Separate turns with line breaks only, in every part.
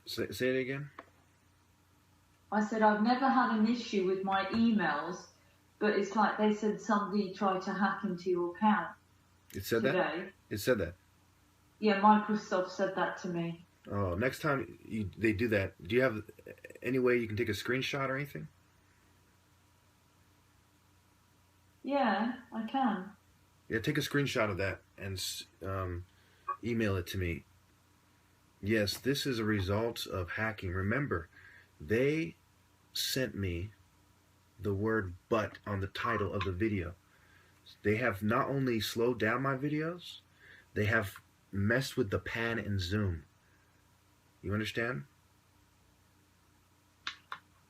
Say it again.
I said I've never had an issue with my emails, but it's like they said somebody tried to hack into your account
It said
today.
that? It said that.
Yeah, Microsoft said that to me.
Oh, next time they do that, do you have any way you can take a screenshot or anything?
Yeah, I can.
Yeah, take a screenshot of that and email it to me. Yes, this is a result of hacking. Remember, they sent me the word "but" on the title of the video. They have not only slowed down my videos, they have messed with the pan and zoom. You understand?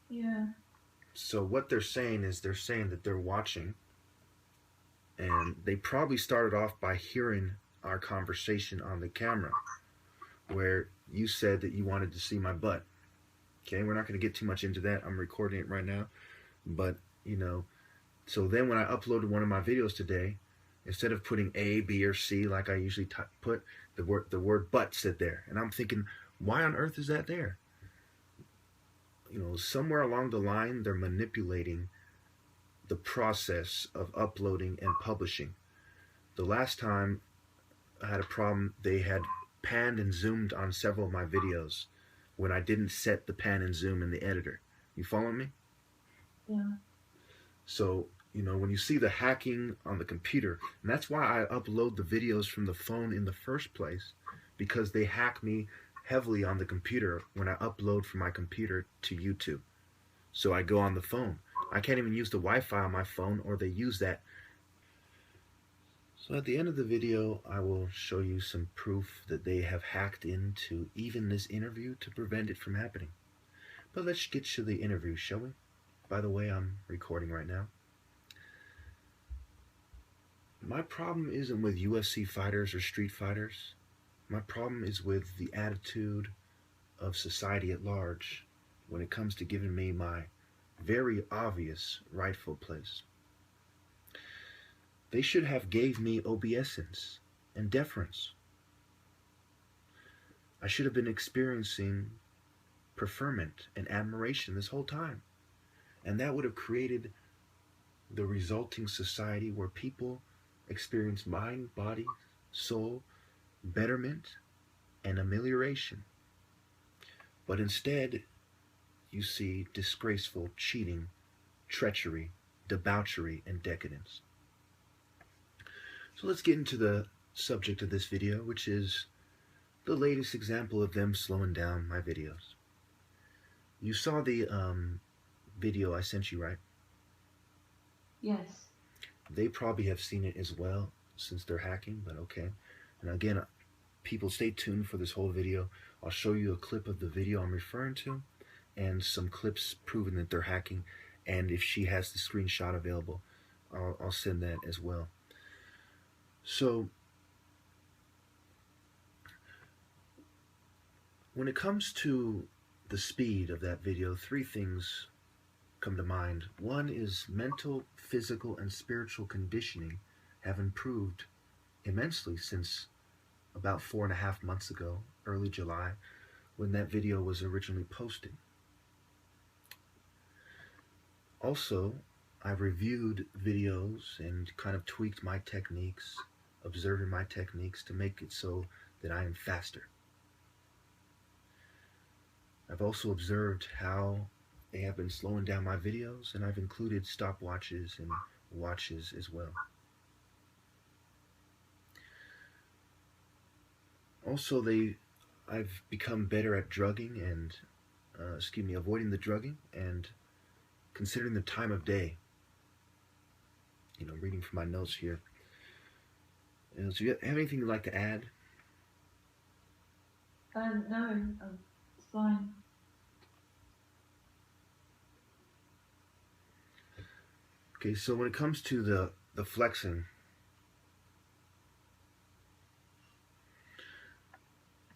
Yeah.
So what they're saying is they're saying that they're watching, and they probably started off by hearing our conversation on the camera where you said that you wanted to see my butt. Okay, we're not going to get too much into that. I'm recording it right now. But, so then when I uploaded one of my videos today, instead of putting A, B, or C like I usually put, the word butt said there. And I'm thinking, why on earth is that there? Somewhere along the line, they're manipulating the process of uploading and publishing. The last time I had a problem, they had panned and zoomed on several of my videos when I didn't set the pan and zoom in the editor. You follow me?
Yeah.
So, when you see the hacking on the computer, and that's why I upload the videos from the phone in the first place, because they hack me heavily on the computer when I upload from my computer to YouTube. So I go on the phone. I can't even use the Wi-Fi on my phone, or they use that. So at the end of the video, I will show you some proof that they have hacked into even this interview to prevent it from happening. But let's get to the interview, shall we? By the way, I'm recording right now. My problem isn't with UFC fighters or street fighters. My problem is with the attitude of society at large when it comes to giving me my very obvious rightful place. They should have gave me obeisance and deference. I should have been experiencing preferment and admiration this whole time. And that would have created the resulting society where people experience mind, body, soul, betterment, and amelioration. But instead, you see disgraceful cheating, treachery, debauchery, and decadence. So let's get into the subject of this video, which is the latest example of them slowing down my videos. You saw the video I sent you, right?
Yes.
They probably have seen it as well since they're hacking, but okay. And again, people stay tuned for this whole video. I'll show you a clip of the video I'm referring to and some clips proving that they're hacking. And if she has the screenshot available, I'll send that as well. So when it comes to the speed of that video, three things come to mind. One is mental, physical, and spiritual conditioning have improved immensely since about 4.5 months ago, early July, when that video was originally posted. Also, I've reviewed videos and kind of tweaked my techniques, observing my techniques to make it so that I am faster. I've also observed how they have been slowing down my videos, and I've included stopwatches and watches as well. Also, I've become better at drugging and, avoiding the drugging and considering the time of day. Reading from my notes here. So you have anything you'd like to add?
No, it's fine.
Okay, so when it comes to the flexing,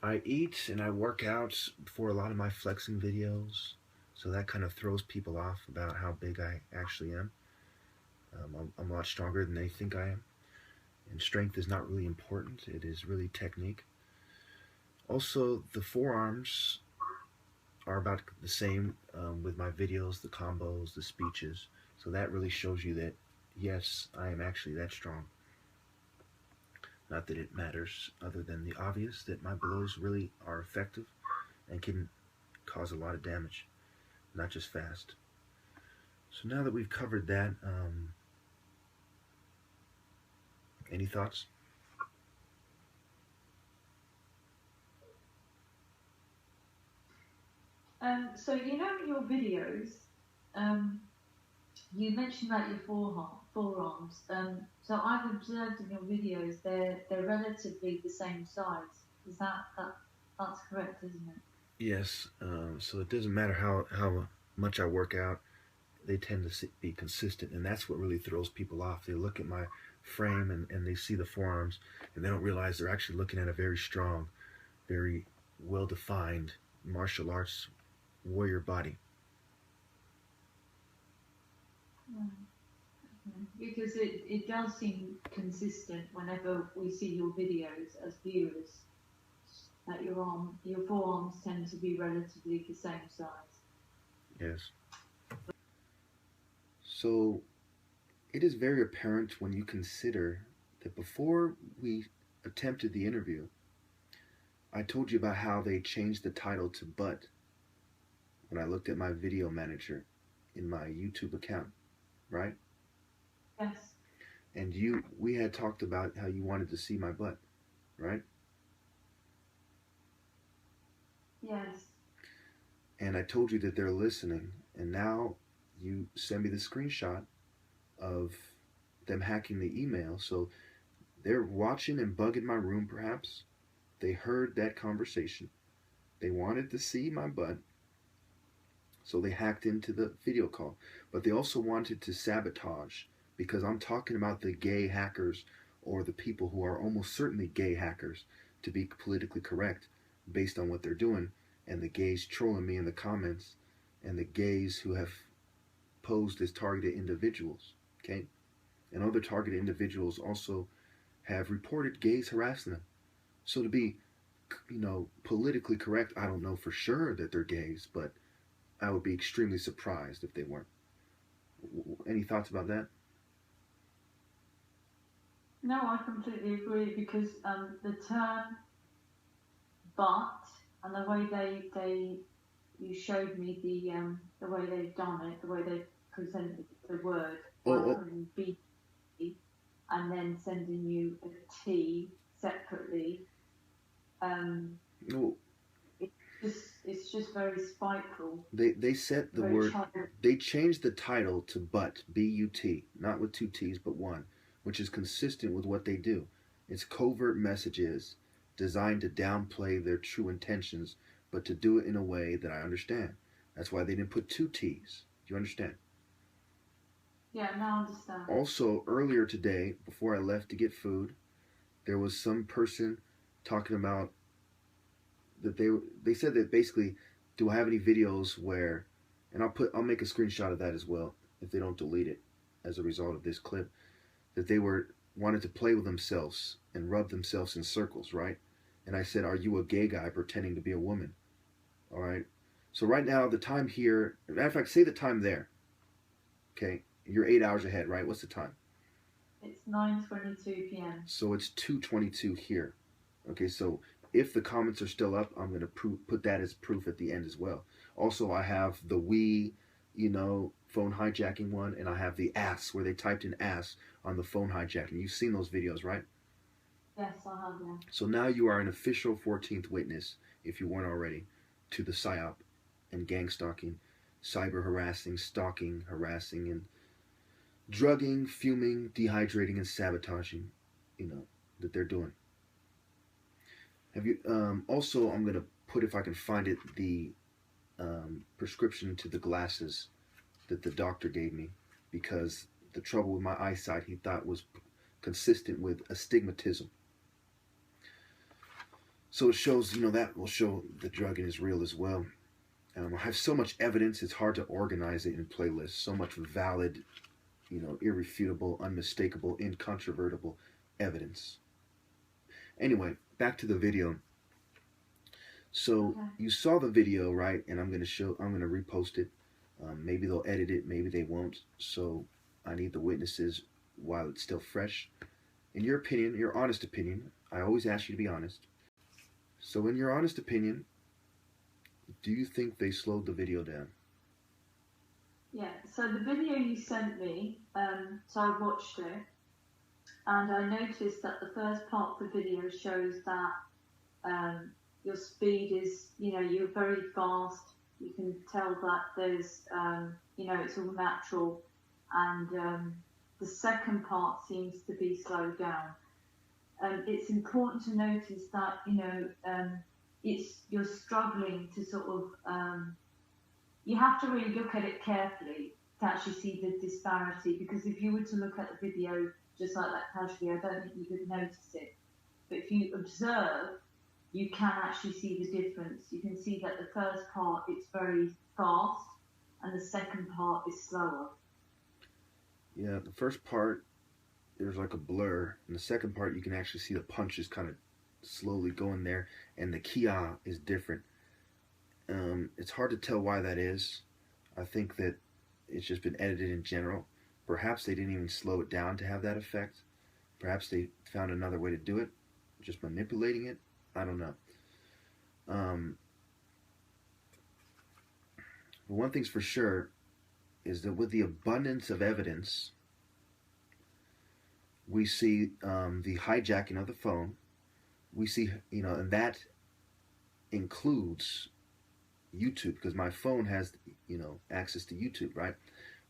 I eat and I work out for a lot of my flexing videos, so that kind of throws people off about how big I actually am. I'm a lot stronger than they think I am, and strength is not really important. It is really technique. Also, the forearms are about the same with my videos, the combos, the speeches. So that really shows you that, yes, I am actually that strong. Not that it matters other than the obvious that my blows really are effective and can cause a lot of damage, not just fast. So now that we've covered that, any thoughts?
So you know in your videos, um, you mentioned about your forearms. So I've observed in your videos they're relatively the same size. Is that's correct, isn't it?
Yes. So it doesn't matter how much I work out, they tend to be consistent, and that's what really throws people off. They look at my frame and they see the forearms, and they don't realize they're actually looking at a very strong, very well-defined martial arts warrior body.
Because it does seem consistent whenever we see your videos as viewers that your forearms tend to be relatively the same size.
Yes. So it is very apparent when you consider that before we attempted the interview, I told you about how they changed the title to Butt when I looked at my video manager in my YouTube account, right?
Yes.
And we had talked about how you wanted to see my butt, right?
Yes.
And I told you that they're listening, and now you send me the screenshot of them hacking the email. So they're watching and bugging my room, perhaps. They heard that conversation. They wanted to see my butt, so they hacked into the video call. But they also wanted to sabotage, because I'm talking about the gay hackers, or the people who are almost certainly gay hackers, to be politically correct based on what they're doing, and the gays trolling me in the comments, and the gays who have posed as targeted individuals, okay? And other targeted individuals also have reported gays harassing them. So to be, politically correct, I don't know for sure that they're gays, but I would be extremely surprised if they weren't. Any thoughts about that?
No, I completely agree because the term "but" and the way you showed me the way they've done it, the way they presented the word by putting B and then sending you a T separately.
No.
It's just very spiteful.
They set the word. They changed the title to Butt, B-U-T, not with two T's but one, which is consistent with what they do. It's covert messages designed to downplay their true intentions, but to do it in a way that I understand. That's why they didn't put two T's. Do you understand?
Yeah, now I understand.
Also, earlier today, before I left to get food, there was some person talking about that they said that basically, do I have any videos where, and I'll make a screenshot of that as well if they don't delete it as a result of this clip, that they wanted to play with themselves and rub themselves in circles, right? And I said, are you a gay guy pretending to be a woman? All right. So right now the time here, matter of fact, say the time there. Okay, you're 8 hours ahead, right? What's the time?
It's 9:22 p.m.
So it's 2:22 here. Okay, so if the comments are still up, I'm going to put that as proof at the end as well. Also, I have the phone hijacking one, and I have the ass, where they typed in ass on the phone hijacking. You've seen those videos, right?
Yes, I have, yeah.
So now you are an official 14th witness, if you weren't already, to the PSYOP and gang stalking, cyber harassing, stalking, harassing, and drugging, fuming, dehydrating, and sabotaging, that they're doing. Have you also? I'm gonna put, if I can find it, the prescription to the glasses that the doctor gave me, because the trouble with my eyesight he thought was consistent with astigmatism. So it shows, that will show the drugging is real as well. I have so much evidence; it's hard to organize it in playlists. So much valid, irrefutable, unmistakable, incontrovertible evidence. Anyway, back to the video. So
Okay.
you saw the video, right? And I'm gonna repost it. Maybe they'll edit it, maybe they won't. So I need the witnesses while it's still fresh. In your opinion, your honest opinion, I always ask you to be honest. So in your honest opinion, do you think they slowed the video down?
Yeah. So the video you sent me, so I watched it, and I noticed that the first part of the video shows that um, your speed is, you're very fast. You can tell that there's, it's all natural, and the second part seems to be slowed down. It's important to notice that it's you're struggling to sort of you have to really look at it carefully to actually see the disparity, because if you were to look at the video just like that casually, I don't think you could notice it. But if you observe, you can actually see the difference. You can see that the first part it's very fast and the second part is slower.
Yeah, the first part there's like a blur, and the second part you can actually see the punches kind of slowly going there, and the kia is different. It's hard to tell why that is. I think that it's just been edited in general. Perhaps they didn't even slow it down to have that effect. Perhaps they found another way to do it, just manipulating it. I don't know. Um, but one thing's for sure is that with the abundance of evidence, we see the hijacking of the phone. We see, and that includes YouTube, because my phone has, access to YouTube, right?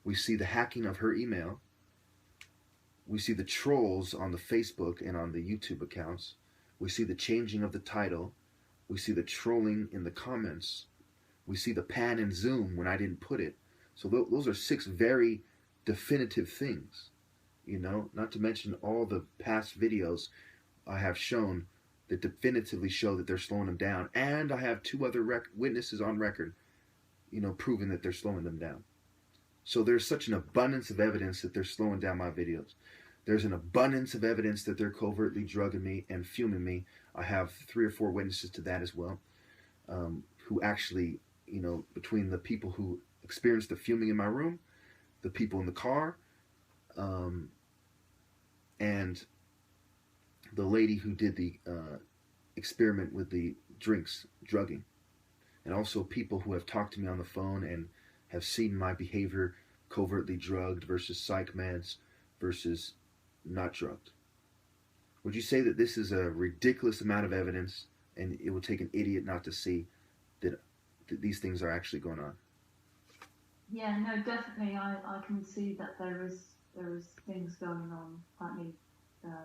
We see the hacking of her email. We see the trolls on the Facebook and on the YouTube accounts. We see the changing of the title. We see the trolling in the comments. We see the pan and zoom when I didn't put it. So those are 6 very definitive things, not to mention all the past videos I have shown that definitively show that they're slowing them down. And I have 2 other witnesses on record, proving that they're slowing them down. So there's such an abundance of evidence that they're slowing down my videos. There's an abundance of evidence that they're covertly drugging me and fuming me. I have 3 or 4 witnesses to that as well, who actually, between the people who experienced the fuming in my room, the people in the car, and the lady who did the experiment with the drinks, drugging, and also people who have talked to me on the phone and have seen my behavior covertly drugged versus psych meds versus not drugged. Would you say that this is a ridiculous amount of evidence and it would take an idiot not to see that these things are actually going on?
Yeah, no, definitely. I can see that there is things going on that need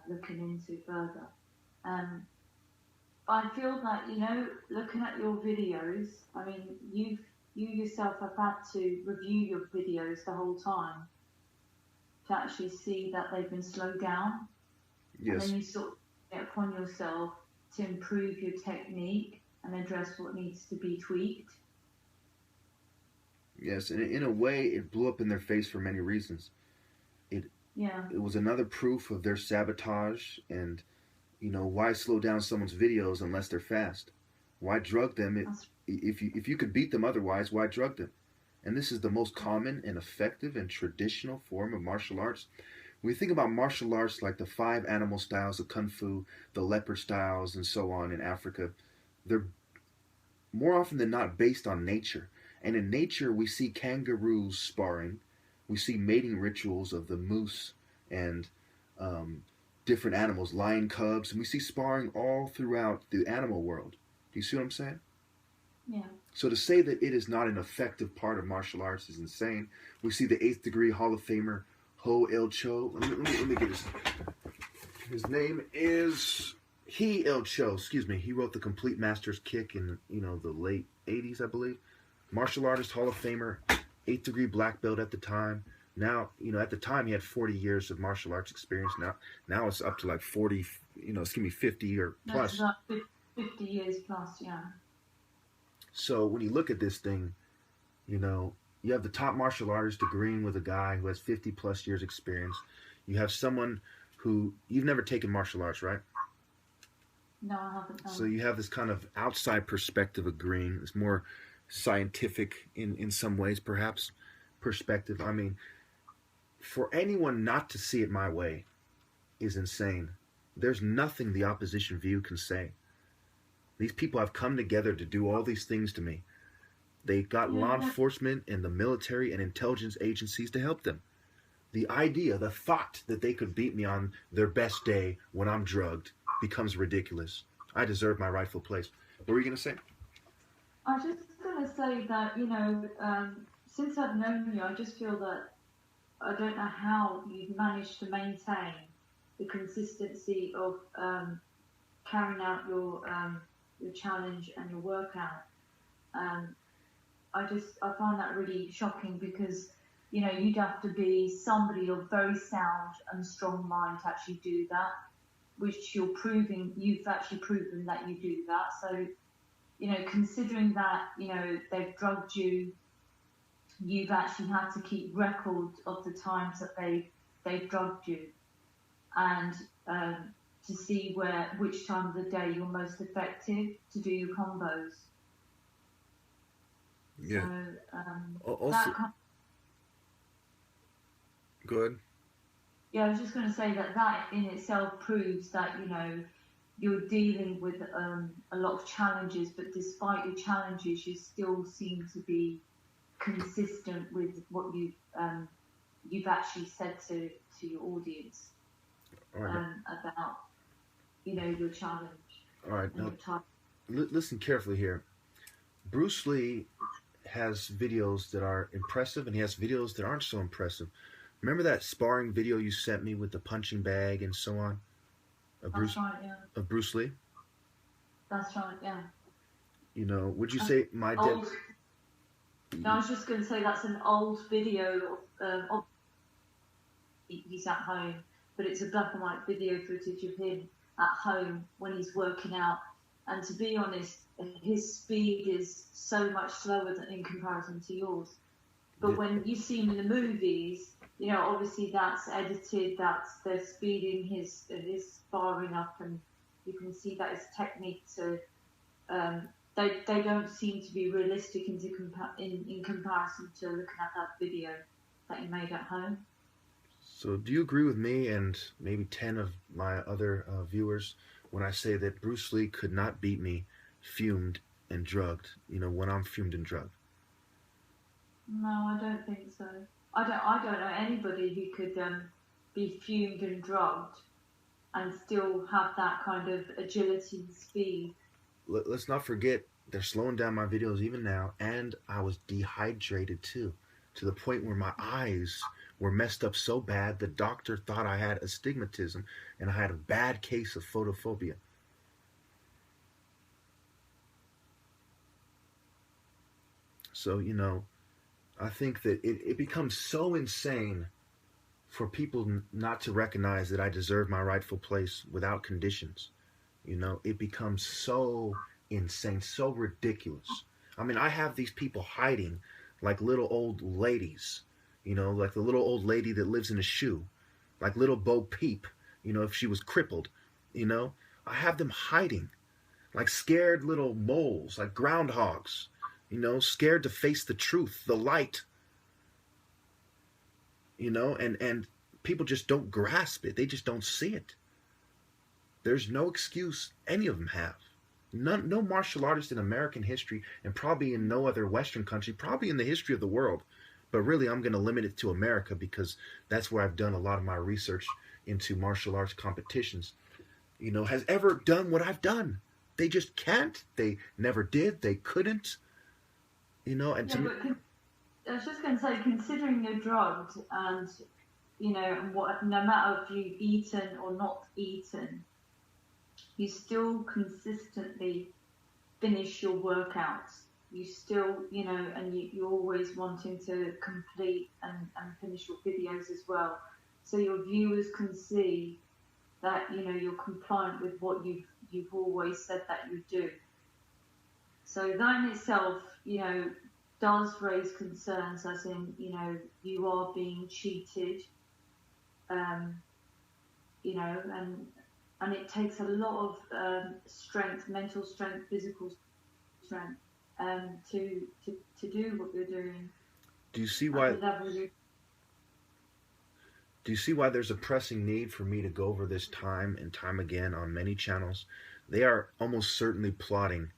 looking into further. I feel that looking at your videos, I mean, you yourself have had to review your videos the whole time to actually see that they've been slowed down.
Yes.
And then you sort of get upon yourself to improve your technique and address what needs to be tweaked.
Yes, and in a way, it blew up in their face for many reasons. It was another proof of their sabotage, and why slow down someone's videos unless they're fast? Why drug them if you could beat them otherwise? Why drug them? And this is the most common and effective and traditional form of martial arts. When we think about martial arts like the 5 animal styles of Kung Fu, the leopard styles, and so on in Africa, they're more often than not based on nature. And in nature, we see kangaroos sparring. We see mating rituals of the moose and different animals, lion cubs, and we see sparring all throughout the animal world. Do you see what I'm saying?
Yeah.
So to say that it is not an effective part of martial arts is insane. We see the 8th degree Hall of Famer, Ho Il Cho. Let me get his name is He Il Cho. Excuse me. He wrote the Complete Master's Kick in the late 80s, I believe. Martial artist, Hall of Famer, 8th degree black belt at the time. Now, at the time he had 40 years of martial arts experience. Now it's up to like 40, 50 or plus.
That's about 50 years plus, yeah.
So when you look at this thing, you have the top martial artist agreeing with a guy who has 50 plus years experience. You have someone who, you've never taken martial arts, right?
No, I haven't.
So
No.
you have this kind of outside perspective agreeing. It's more scientific in some ways, perhaps, perspective. I mean, for anyone not to see it my way is insane. There's nothing the opposition view can say. These people have come together to do all these things to me. They got
Yeah,
law
no,
enforcement and the military and intelligence agencies to help them. The idea, the thought that they could beat me on their best day when I'm drugged becomes ridiculous. I deserve my rightful place. What were you going to say?
I was just going to say that, since I've known you, I just feel that I don't know how you've managed to maintain the consistency of carrying out your challenge and your workout. Um, I find that really shocking because you'd have to be somebody of very sound and strong mind to actually do that, which you've actually proven that you do that. So considering that they've drugged you, you've actually had to keep record of the times that they've drugged you, and to see which time of the day you're most effective to do your combos. So
Yeah.
that
Also, good.
yeah, I was just going to say that in itself proves that you're dealing with a lot of challenges, but despite your challenges, you still seem to be consistent with what you've actually said to your audience
All right.
about your challenge
All right.
and
Now,
your type.
listen carefully here. Bruce Lee has videos that are impressive, and he has videos that aren't so impressive. Remember that sparring video you sent me with the punching bag and so on of
That's right, yeah.
Bruce Lee?
That's right, yeah.
Would you say my dead?
Old. No, I was just going to say that's an old video of he's at home, but it's a black and white video footage of him at home when he's working out. And to be honest, his speed is so much slower than in comparison to yours. But when you see him in the movies, obviously that's edited. They're speeding his sparring up, and you can see that his technique to they don't seem to be realistic in comparison to looking at that video that you made at home.
So, do you agree with me and maybe 10 of my other viewers when I say that Bruce Lee could not beat me fumed and drugged, when I'm fumed and drugged?
No, I don't think so. I don't know anybody who could be fumed and drugged and still have that kind of agility and speed.
Let's not forget, they're slowing down my videos even now, and I was dehydrated too, to the point where my eyes were messed up so bad the doctor thought I had astigmatism and I had a bad case of photophobia. So, I think that it becomes so insane for people not to recognize that I deserve my rightful place without conditions. It becomes so insane, so ridiculous. I mean, I have these people hiding like little old ladies, like the little old lady that lives in a shoe, like little Bo Peep, if she was crippled, I have them hiding like scared little moles, like groundhogs, scared to face the truth, the light, and people just don't grasp it. They just don't see it. There's no excuse any of them have. No martial artist in American history, and probably in no other Western country, probably in the history of the world. But really, I'm going to limit it to America because that's where I've done a lot of my research into martial arts competitions. Has ever done what I've done. They just can't. They never did. They couldn't. And
Yeah, but I was just going to say, considering you're drugged and and no matter if you've eaten or not eaten, you still consistently finish your workouts. You still, and you're always wanting to complete and finish your videos as well. So your viewers can see that, you're compliant with what you've always said that you do. So that in itself, does raise concerns as in, you are being cheated, and and it takes a lot of strength, mental strength, physical strength, to do what you're doing
Do you see
at
why?
the level you.
Do you see why there's a pressing need for me to go over this time and time again on many channels? They are almost certainly plotting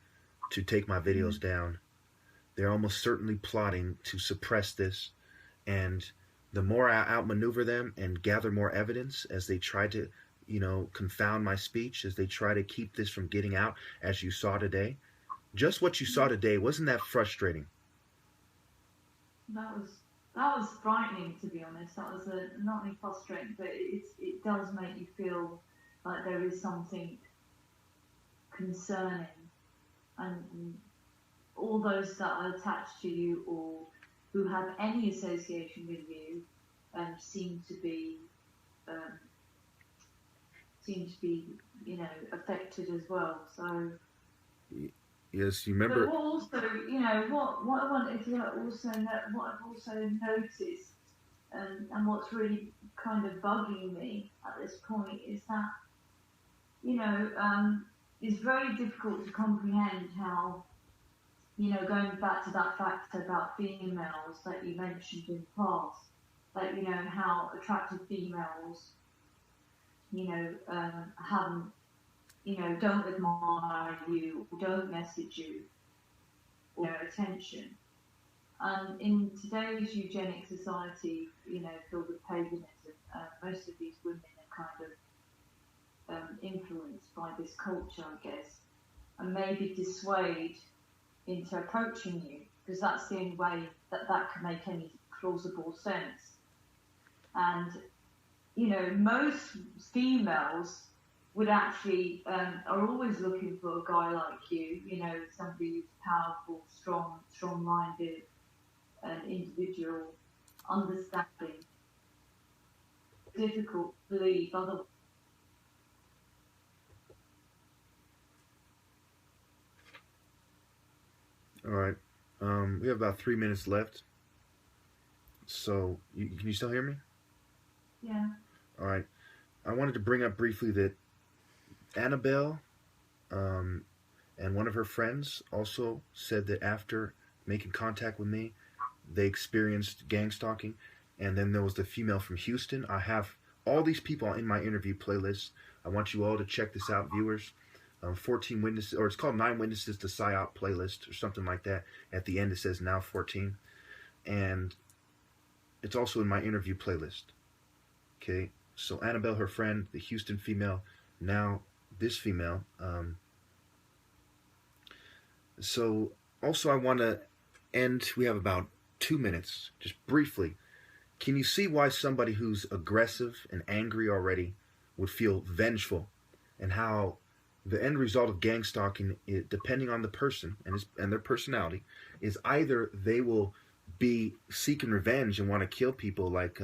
to take my videos
Mm,
down. They're almost certainly plotting to suppress this. And the more I outmaneuver them and gather more evidence as they try to, confound my speech, as they try to keep this from getting out, as you saw today, just what you saw today, wasn't that frustrating?
that was that was frightening, to be honest. That was not only frustrating, but it does make you feel like there is something concerning, and all those that are attached to you or who have any association with you seem to be um, affected as well. So,
Yes, you
but
remember.
what also, what I wanted to also what I've also noticed, and what's really kind of bugging me at this point is that it's very difficult to comprehend how, going back to that fact about females that you mentioned in the past, like, how attractive females, haven't, don't admire you, don't message you, or attention. And in today's eugenic society, filled with paganism, most of these women are kind of influenced by this culture, I guess, and maybe dissuade into approaching you, because that's the only way that can make any plausible sense. And most females would actually are always looking for a guy like you, somebody who's powerful, strong-minded, individual, understanding. Difficult to believe otherwise.
All right. We have about 3 minutes left. So, can you still hear me?
Yeah.
All right. I wanted to bring up briefly that Annabelle um, and one of her friends also said that after making contact with me, they experienced gang stalking. And then there was the female from Houston. I have all these people in my interview playlist. I want you all to check this out, viewers. 14 witnesses, or it's called 9 Witnesses to PSYOP playlist, or something like that. At the end, it says now 14. And it's also in my interview playlist. Okay, so Annabelle, her friend, the Houston female, now this female. So also, I want to end. We have about 2 minutes, just briefly. Can you see why somebody who's aggressive and angry already would feel vengeful, and how the end result of gang stalking, depending on the person and their personality, is either they will be seeking revenge and want to kill people like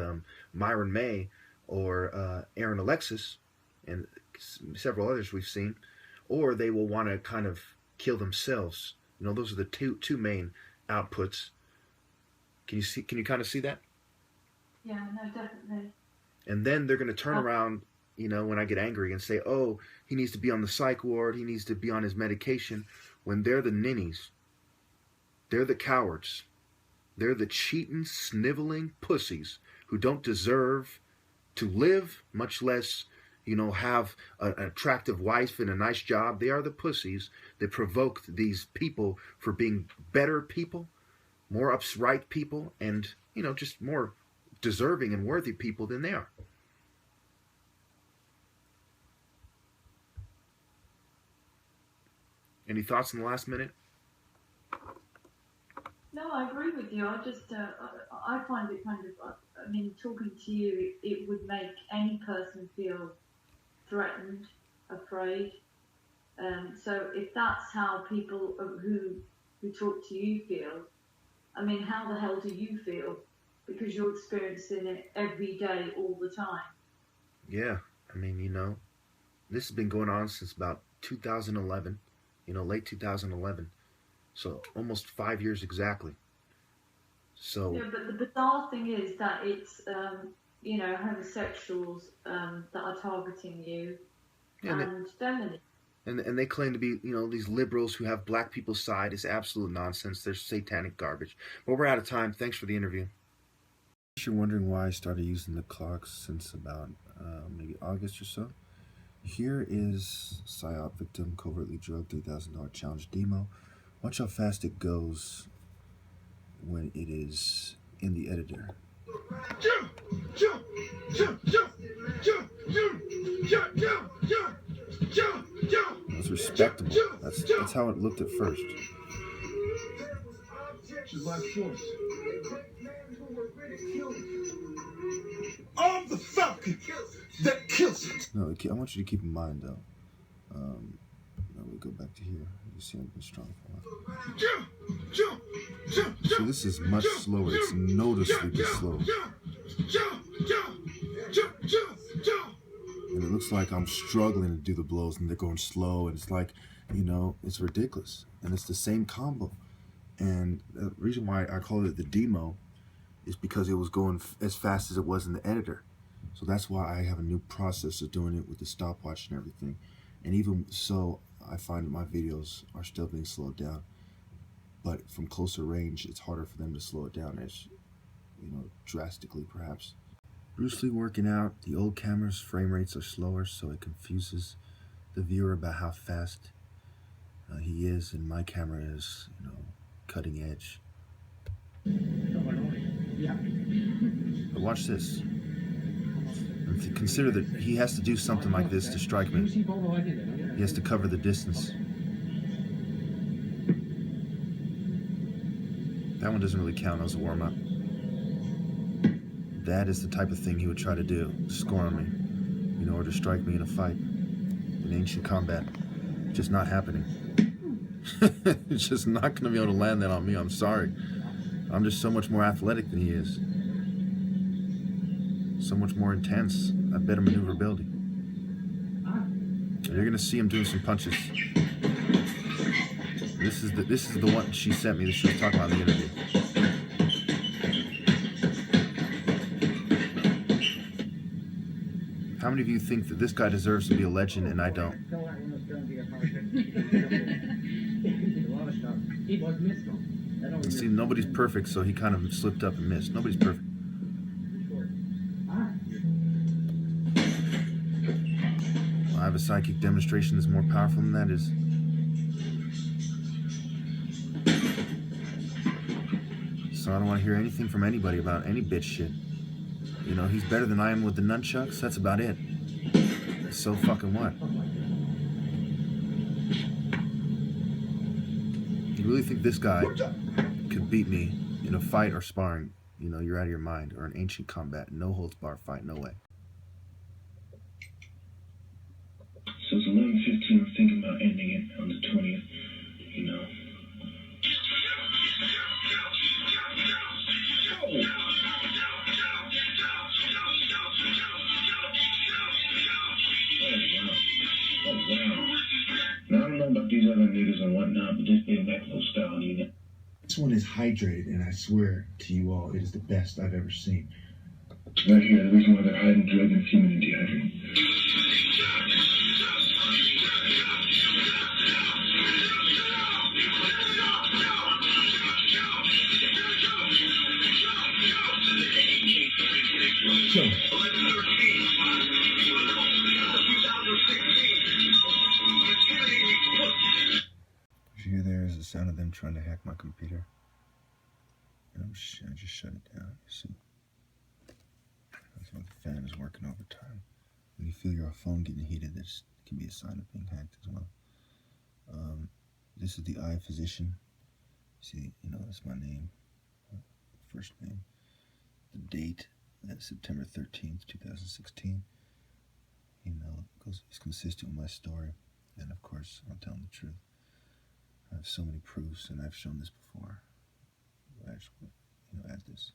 Myron May or Aaron Alexis and several others we've seen, or they will want to kind of kill themselves. Those are the two main outputs. Can you see? Can you kind of see that?
Yeah, no, definitely.
And then they're going to turn around, when I get angry and say, oh, he needs to be on the psych ward, he needs to be on his medication, when they're the ninnies. They're the cowards. They're the cheating, sniveling pussies who don't deserve to live, much less, have an attractive wife and a nice job. They are the pussies that provoked these people for being better people, more upright people, and, just more deserving and worthy people than they are. Any thoughts in the last minute?
No, I agree with you. I find it kind of, I mean, talking to you, it would make any person feel threatened, afraid. So if that's how people who talk to you feel, I mean, how the hell do you feel? Because you're experiencing it every day, all the time.
Yeah, I mean, this has been going on since about 2011, late 2011. So almost 5 years exactly. So,
Yeah, but the bizarre thing is that it's homosexuals that are targeting you,
Yeah,
and feminine.
and they claim to be, these liberals who have black people's side is absolute nonsense. They're satanic garbage. But we're out of time. Thanks for the interview. If you're wondering why I started using the clocks since about maybe August or so, here is PSYOP victim covertly drugged $3,000 challenge demo. Watch how fast it goes when it is in the editor. It was respectable. That's how it looked at first. I'm the falcon that kills it. No, I want you to keep in mind though. Now we go back to here. You see, I'm strong for a So this is much slower. It's noticeably slow. And it looks like I'm struggling to do the blows, and they're going slow, and it's like, it's ridiculous. And it's the same combo. And the reason why I call it the demo is because it was going as fast as it was in the editor. So that's why I have a new process of doing it with the stopwatch and everything. And even so, I find that my videos are still being slowed down. But from closer range, it's harder for them to slow it down as, drastically perhaps. Bruce Lee working out. The old camera's frame rates are slower, so it confuses the viewer about how fast he is, and my camera is, cutting edge. But watch this. And to consider that he has to do something like this to strike me. He has to cover the distance. That one doesn't really count as a warm-up. That is the type of thing he would try to do, to score on me, or to strike me in a fight, in ancient combat. Just not happening. It's just not going to be able to land that on me. I'm sorry. I'm just so much more athletic than he is. So much more intense. I have better maneuverability. And you're going to see him doing some punches. This is the one she sent me that she was talking about in the interview. How many of you think that this guy deserves to be a legend and I don't? And see, nobody's perfect, so he kind of slipped up and missed. Nobody's perfect. I have a psychic demonstration that's more powerful than that is. So I don't want to hear anything from anybody about any bitch shit. He's better than I am with the nunchucks. That's about it. So fucking what? You really think this guy could beat me in a fight or sparring? You're out of your mind. Or an ancient combat. No holds bar fight. No way.
So it's 11:15. I'm thinking about ending it on the 20th. Now, I don't know about these other niggas and whatnot, but this big Mexico style,
This one is hydrated, and I swear to you all, it is the best I've ever seen.
Right here, the reason why they're hiding, drugging, fuming, and dehydrating.
What you hear there is the sound of them trying to hack my computer. And I just shut it down, you see. That's why the fan is working overtime. When you feel your phone getting heated, this can be a sign of being hacked as well. This is the eye physician. See, that's my name, first name. The date, that's September 13th, 2016. It's consistent with my story. And of course, I'm telling the truth. I have so many proofs, and I've shown this before. I just, add this.